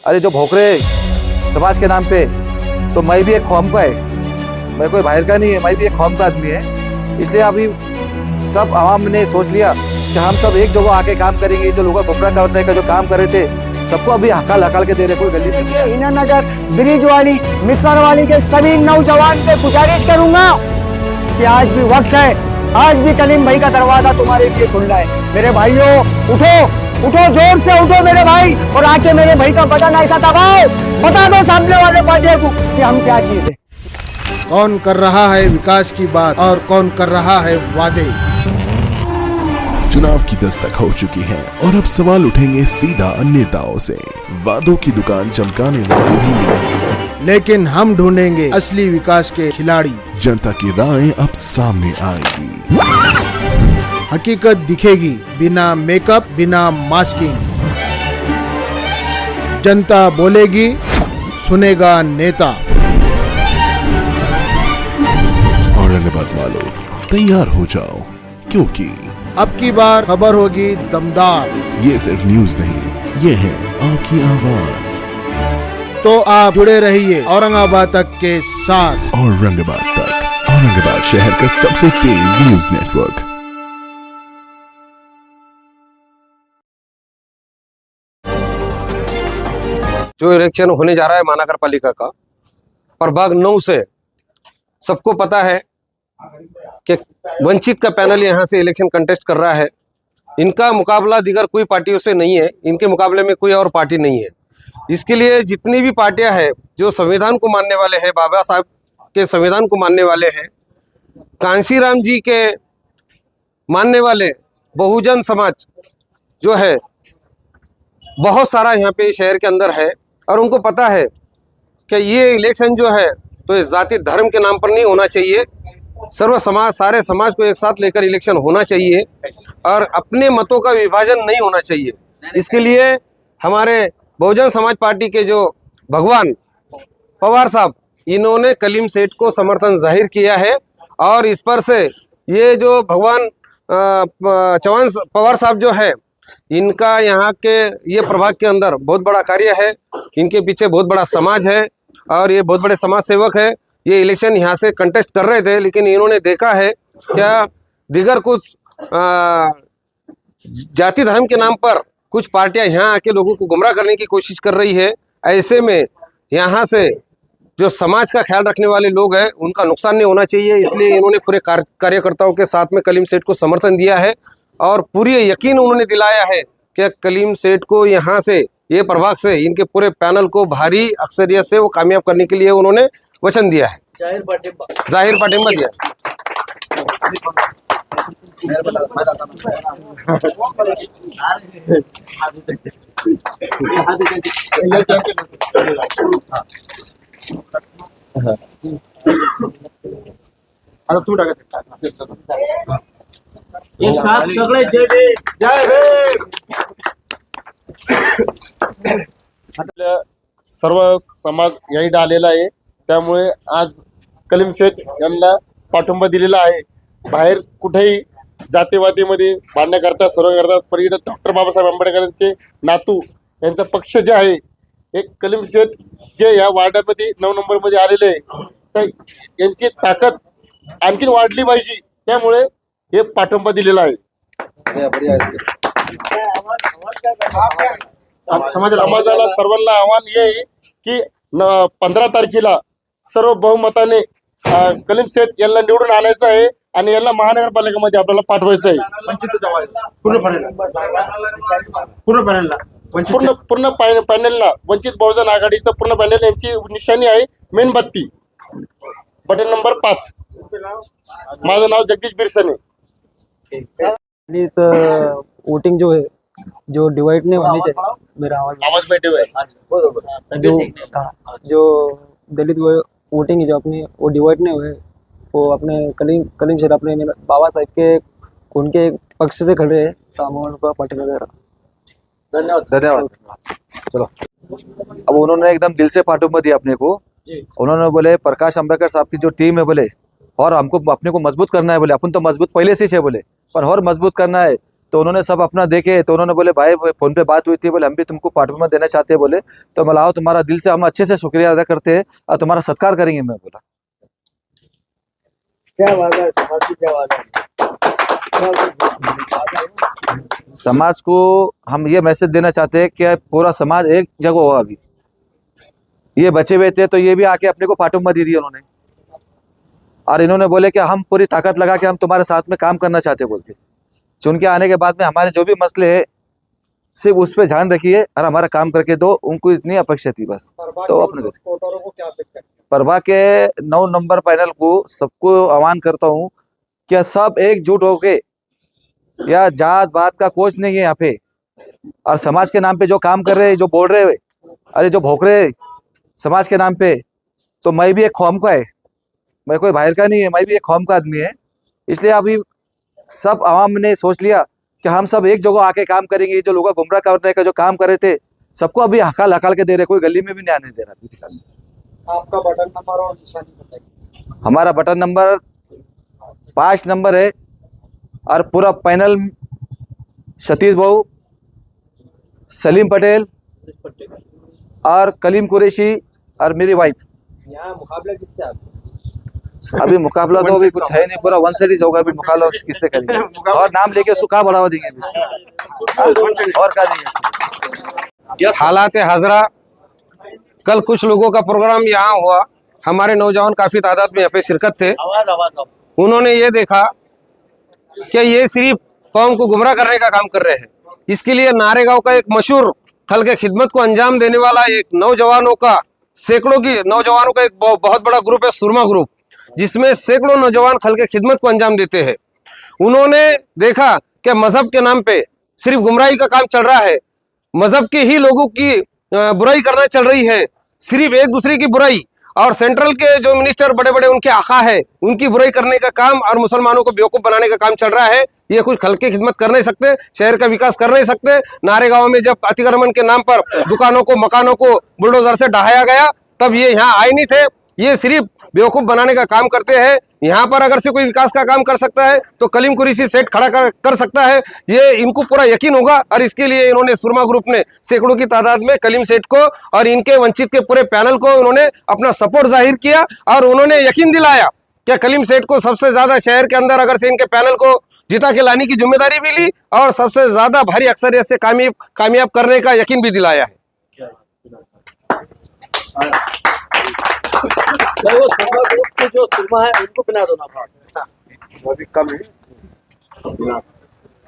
अरे जो भोकरे समाज के नाम पे, तो मैं भी एक कौम का है, मैं कोई बाहर का नहीं है, मैं भी एक कौम का आदमी है। इसलिए अभी सब आवाम ने सोच लिया कि हम सब एक जगह आके काम करेंगे। जो लोग गुमराह करने का जो काम कर रहे थे, सबको अभी हकाल के दे रहे। कोई गली में हिना नगर ब्रिज वाली मिसर वाली के सभी नौजवान से गुजारिश करूंगा कि आज भी वक्त है, आज भी कलीम भाई का दरवाजा तुम्हारे लिए खुला है। मेरे भाइयों उठो, उठो, जोर से उठो मेरे भाई, और आके मेरे भाई का बटन ऐसा दबाओ, बता दो सामने वाले पार्टी को कि हम क्या चीज है। कौन कर रहा है विकास की बात और कौन कर रहा है वादे। चुनाव की दस्तक हो चुकी है और अब सवाल उठेंगे सीधा नेताओं से। वादों की दुकान चमकाने वाले भी मिलेंगे, लेकिन हम ढूंढेंगे असली विकास के खिलाड़ी। जनता की राय अब सामने आएगी, हकीकत दिखेगी बिना मेकअप, बिना मास्किंग। जनता बोलेगी, सुनेगा नेता। औरंगाबाद वालों तैयार हो जाओ, क्योंकि अब की बार खबर होगी दमदार। ये सिर्फ न्यूज नहीं, ये है आपकी आवाज। तो आप जुड़े रहिए औरंगाबाद तक के साथ। औरंगाबाद तक, औरंगाबाद शहर का सबसे तेज न्यूज नेटवर्क। जो इलेक्शन होने जा रहा है महानगर पालिका का, प्रभाग 9 से सबको पता है कि वंचित का पैनल यहाँ से इलेक्शन कंटेस्ट कर रहा है। इनका मुकाबला दीगर कोई पार्टियों से नहीं है, इनके मुकाबले में कोई और पार्टी नहीं है। इसके लिए जितनी भी पार्टियां हैं जो संविधान को मानने वाले हैं, बाबा साहब के संविधान को मानने वाले हैं, कांशीराम जी के मानने वाले बहुजन समाज जो है बहुत सारा यहाँ पे शहर के अंदर है, और उनको पता है कि ये इलेक्शन जो है तो ये जाति धर्म के नाम पर नहीं होना चाहिए। सर्व समाज, सारे समाज को एक साथ लेकर इलेक्शन होना चाहिए और अपने मतों का विभाजन नहीं होना चाहिए। इसके लिए हमारे बहुजन समाज पार्टी के जो भगवान पवार साहब, इन्होंने कलीम सेठ को समर्थन जाहिर किया है, और इस पर से ये जो भगवान चौहान पवार साहब जो है, इनका यहाँ के ये प्रभाग के अंदर बहुत बड़ा कार्य है, इनके पीछे बहुत बड़ा समाज है और ये बहुत बड़े समाज सेवक है। ये इलेक्शन यहाँ से कंटेस्ट कर रहे थे, लेकिन इन्होंने देखा है क्या दिगर कुछ जाति धर्म के नाम पर कुछ पार्टियां यहाँ आके लोगों को गुमराह करने की कोशिश कर रही है। ऐसे में यहाँ से जो समाज का ख्याल रखने वाले लोग हैं उनका नुकसान नहीं होना चाहिए, इसलिए इन्होंने पूरे कार्यकर्ताओं के साथ में कलीम सेठ को समर्थन दिया है और पूरी यकीन उन्होंने दिलाया है कि कलीम सेठ को यहाँ से, ये प्रभाग से, इनके पूरे पैनल को भारी अक्सरियत से वो कामयाब करने के लिए उन्होंने वचन दिया है, जाहिर पार्टिंबा दिया है। एक साथ सगळे जय भीम, जय भीम। आपल्या सर्व समाज याही आलेला आहे, त्यामुळे आज कलीम शेठ यांना पाठिंबा दिलेला आहे। बाहेर कुठेही जातीवादीमध्ये भांडण्याकरता सर्व करतात, पण इथं डॉक्टर बाबासाहेब आंबेडकरांचे नातू यांचा पक्ष जे आहे, एक कलीम शेठ जे या वार्डामध्ये 9 नंबरमध्ये आलेले आहे, तर यांची ताकद आणखीन वाढली पाहिजे, त्यामुळे हे पाठिंबा दिलेला आहे। समाजाला सर्वांना आव्हान हे आहे की 15 तारखेला सर्व बहुमताने कलीम शेठ यांना निवडून आणायचं आहे आणि यांना महानगरपालिकेमध्ये आपल्याला पाठवायचं आहे। पूर्ण पॅनलला वंचित बहुजन आघाडीचं पूर्ण पॅनल यांची निशाणी आहे मेणबत्ती, बटन नंबर 5। माझं नाव जगदीश बिरसने। वोटिंग जो है जो डिवाइड नहीं होनी चाहिए, मेरा आवाज बैठे हुए जो दलित वोटिंग जो अपनी वो डिवाइड नहीं हुए, वो अपने कलीम शेठ अपने बाबा साहब के उनके पक्ष से खड़े हैं, तो हम उनका पार्टी वगैरह। धन्यवाद। चलो, अब उन्होंने एकदम दिल से पाठिंबा दिया अपने को। उन्होंने बोले प्रकाश अंबेडकर साहब की जो टीम है बोले, और हमको अपने को मजबूत करना है बोले, अपन तो मजबूत पहले से है बोले, पर और मजबूत करना है। तो उन्होंने सब अपना देखे, तो उन्होंने बोले भाई फोन पे बात हुई थी, बोले हम भी तुमको पार्टनर देना चाहते हैं, बोले तो मलाओ तुम्हारा दिल से हम अच्छे से शुक्रिया अदा करते हैं और तुम्हारा सत्कार करेंगे। मैं बोला क्या बात है, क्या बात है। समाज को हम ये मैसेज देना चाहते हैं कि पूरा समाज एक जगह हो। अभी ये बचे हुए थे तो ये भी आके अपने को पार्टनर दी उन्होंने, और इन्होंने बोले कि हम पूरी ताकत लगा के हम तुम्हारे साथ में काम करना चाहते बोलते। चुन के आने के बाद में हमारे जो भी मसले है सिर्फ उस पर ध्यान रखिए और हमारा काम करके दो, उनको इतनी अपेक्षा थी बस। तो अपने वोटरों को क्या अपेक्षा है? प्रभा के 9 नंबर पैनल को सबको आह्वान करता हूँ कि सब एकजुट होके, या जात बात का कोच नहीं है यहाँ पे, और समाज के नाम पे जो काम कर रहे हैं, जो बोल रहे हैं, अरे जो भोंक रहे हैं समाज के नाम पे, तो मैं भी एक कौम का है, मैं कोई बाहर का नहीं है, मैं भी एक कौम का आदमी है। इसलिए अभी सब आवाम ने सोच लिया कि हम सब एक जगह आके काम करेंगे। जो लोग गुमराह करने का जो काम कर रहे थे सबको अभी हकाल हकाल के दे रहे, कोई गली में भी नहीं आने दे रहा। आपका बटन नंबर और निशानी बताइए। हमारा बटन नंबर 5 नंबर है, और पूरा पैनल सतीश भाऊ, सलीम पटेल और कलीम कुरैशी और मेरी वाइफ। यहाँ मुकाबला किससे आपका? अभी मुकाबला तो अभी कुछ है नहीं, पूरा वन साइड होगा। अभी मुकाबला किससे करेंगे, और नाम लेके सुखा बढ़ावा देंगे अभी। और क्या देंगे। हालात हाजरा, कल कुछ लोगों का प्रोग्राम यहाँ हुआ, हमारे नौजवान काफी तादाद में यहाँ पे शिरकत थे। उन्होंने ये देखा कि ये सिर्फ कौम को गुमराह करने का काम कर रहे हैं। इसके लिए नारेगांव का एक मशहूर खल के खिदमत को अंजाम देने वाला एक नौजवानों का, सैकड़ों की नौजवानों का एक बहुत बड़ा ग्रुप है, सुरमा ग्रुप, जिसमें सैकड़ों नौजवान खल के खिदमत को अंजाम देते हैं। उन्होंने देखा कि मजहब के नाम पे सिर्फ गुमराही का काम चल रहा है, मजहब के ही लोगों की बुराई करना चल रही है, सिर्फ एक दूसरे की बुराई, और सेंट्रल के जो मिनिस्टर बड़े बड़े उनके आका है, उनकी बुराई करने का काम और मुसलमानों को बेवकूफ बनाने का काम चल रहा है। ये कुछ खल की खिदमत कर नहीं सकते, शहर का विकास कर नहीं सकते। नारेगांव में जब अतिक्रमण के नाम पर दुकानों को, मकानों को बुलडोजर से ढहाया गया, तब ये यहाँ आए नहीं थे। ये सिर्फ बेवकूफ बनाने का काम करते हैं। यहाँ पर अगर से कोई विकास का काम कर सकता है तो कलीम कुरैशी सेट खड़ा कर सकता है, ये इनको पूरा यकीन होगा। और इसके लिए इन्होंने सुरमा ग्रुप ने सैकड़ों की तादाद में कलीम सेठ को और इनके वंचित के पूरे पैनल को उन्होंने अपना सपोर्ट जाहिर किया, और उन्होंने यकीन दिलाया कि कलीम सेठ को सबसे ज्यादा शहर के अंदर अगर से इनके पैनल को जिता के लाने की जिम्मेदारी भी ली, और सबसे ज्यादा भारी अक्सरियत से कामयाब करने का यकीन भी दिलाया है। वो सुरमा ग्रुप के जो सुरमा है उनको बिना दो ना, वो भी कम है।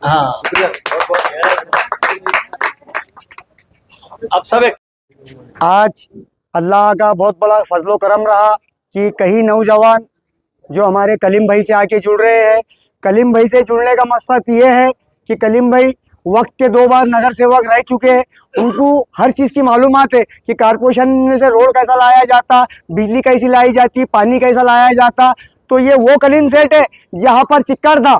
हाँ अब सब आज अल्लाह का बहुत बड़ा फजलो करम रहा कि कई नौजवान जो हमारे कलीम भाई से आके जुड़ रहे हैं। कलीम भाई से जुड़ने का मकसद ये है कि कलीम भाई वक्त के 2 बार नगर सेवक रह चुके हैं, उनको हर चीज़ की मालूमात है कि कारपोरेशन में से रोड कैसा लाया जाता, बिजली कैसी लाई जाती, पानी कैसा लाया जाता। तो ये वो कलीम सेठ है जहाँ पर चिक्कर था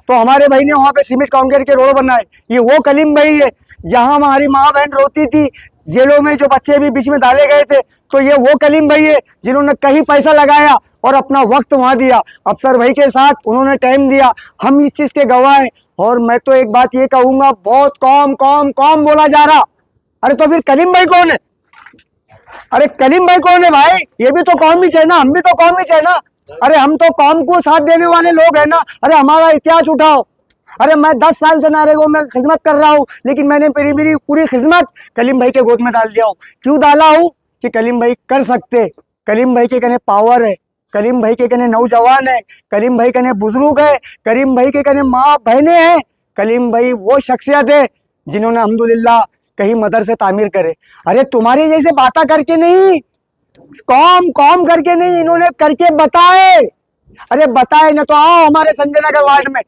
तो हमारे भाई ने वहाँ पे सीमेंट कांक्रीट के रोड बनाए। ये वो कलीम भाई है जहाँ हमारी माँ बहन रोती थी, जेलों में जो बच्चे भी बीच में डाले गए थे। तो ये वो कलीम भाई है जिन्होंने कहीं पैसा लगाया और अपना वक्त वहाँ दिया, अफसर भाई के साथ उन्होंने टाइम दिया। हम इस चीज़ के गवाह हैं। और मैं तो एक बात ये कहूँगा, बहुत कौम कौम कौम बोला जा रहा, अरे तो फिर कलीम भाई कौन है? अरे कलीम भाई कौन है भाई? ये भी तो कौम ही है ना, हम भी तो कौम ही है ना। अरे हम तो कौम को साथ देने वाले लोग हैं ना। अरे हमारा इतिहास उठाओ। अरे मैं 10 साल से नारेगांव में खिदमत कर रहा हूँ, लेकिन मैंने मेरी पूरी खिदमत कलीम भाई के गोद में डाल दिया हूँ। क्यों डाला हूँ? कि कलीम भाई कर सकते, कलीम भाई के कहने पावर है, कलीम भाई के कहने नौजवान है, कलीम भाई कहने बुजुर्ग है, कलीम भाई के कहने माँ बहनें हैं। कलीम भाई वो शख्सियत है जिन्होंने अल्हम्दुलिल्लाह कहीं मदरसे तामीर करे। अरे तुम्हारे जैसे बातें करके नहीं, कौम कौम करके नहीं, इन्होंने करके बताए। अरे बताए ना तो आओ हमारे संजय नगर वार्ड में,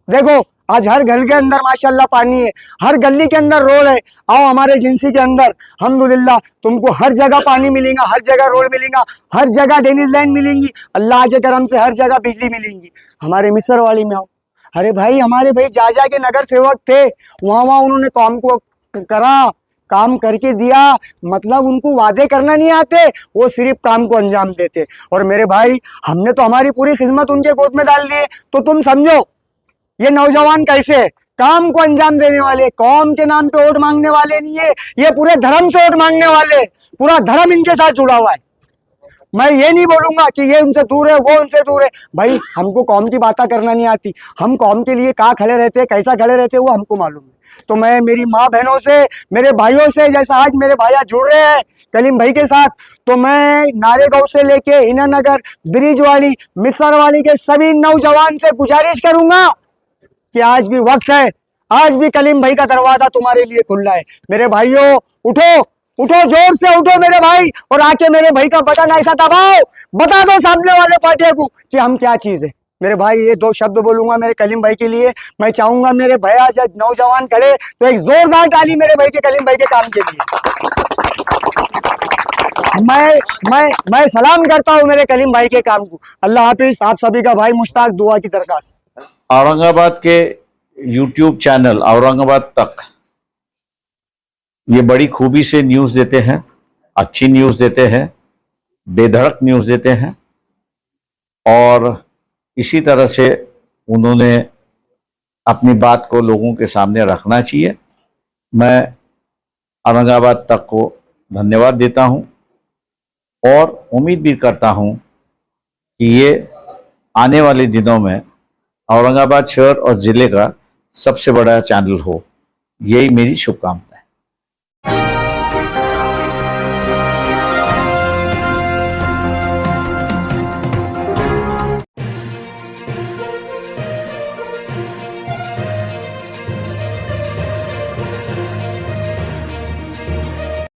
देखो आज हर घर के अंदर माशाल्लाह पानी है, हर गली के अंदर रोड है। आओ हमारे एजेंसी के अंदर, अल्हम्दुलिल्लाह तुमको हर जगह पानी मिलेगा, हर जगह रोड मिलेगा, हर जगह ड्रेनेज लाइन मिलेंगी, अल्लाह के करम से हर जगह बिजली मिलेंगी। हमारे मिसर वाली में आओ, अरे भाई हमारे भाई जा के नगर सेवक थे, वहाँ उन्होंने काम को करा, काम करके दिया। मतलब उनको वादे करना नहीं आते, वो सिर्फ काम को अंजाम देते। और मेरे भाई हमने तो हमारी पूरी खिदमत उनके गोद में डाल दी है। तो तुम समझो ये नौजवान कैसे है, काम को अंजाम देने वाले, कौम के नाम पे वोट मांगने वाले नहीं है, ये पूरे धर्म से वोट मांगने वाले, पूरा धर्म इनके साथ जुड़ा हुआ है। मैं ये नहीं बोलूंगा कि ये उनसे दूर है, वो उनसे दूर है। भाई हमको कौम की बातें करना नहीं आती, हम कौम के लिए कहाँ खड़े रहते हैं, कैसा खड़े रहते हैं, वो हमको मालूम है। तो मैं मेरी माँ बहनों से, मेरे भाइयों से, जैसा आज मेरे भाइया जुड़ रहे हैं कलीम भाई के साथ, तो मैं नारेगांव से लेके हिना नगर, ब्रिजवाली, मिसरवाली के सभी नौजवान से गुजारिश करूंगा कि आज भी वक्त है, आज भी कलीम भाई का दरवाजा तुम्हारे लिए खुला है। मेरे भाइयों उठो, उठो, जोर से उठो मेरे भाई, और आके मेरे भाई का बटन ऐसा दबाओ, बता दो सामने वाले पार्टी को कि हम क्या चीज है। मेरे भाई ये 2 शब्द बोलूंगा मेरे कलीम भाई के लिए। मैं चाहूंगा मेरे भैया जब नौजवान खड़े तो एक जोरदार ताली मेरे भाई के, कलीम भाई के काम के लिए। मैं सलाम करता हूं मेरे कलीम भाई के काम को। अल्लाह हाफिज। आप सभी का भाई मुश्ताक, दुआ की दरखास्त। औरंगाबाद के YouTube चैनल औरंगाबाद तक ये बड़ी खूबी से न्यूज़ देते हैं, अच्छी न्यूज़ देते हैं, बेधड़क न्यूज़ देते हैं, और इसी तरह से उन्होंने अपनी बात को लोगों के सामने रखना चाहिए। मैं औरंगाबाद तक को धन्यवाद देता हूं और उम्मीद भी करता हूं कि ये आने वाले दिनों में औरंगाबाद शहर और ज़िले का सबसे बड़ा चैनल हो। यही मेरी शुभकामना।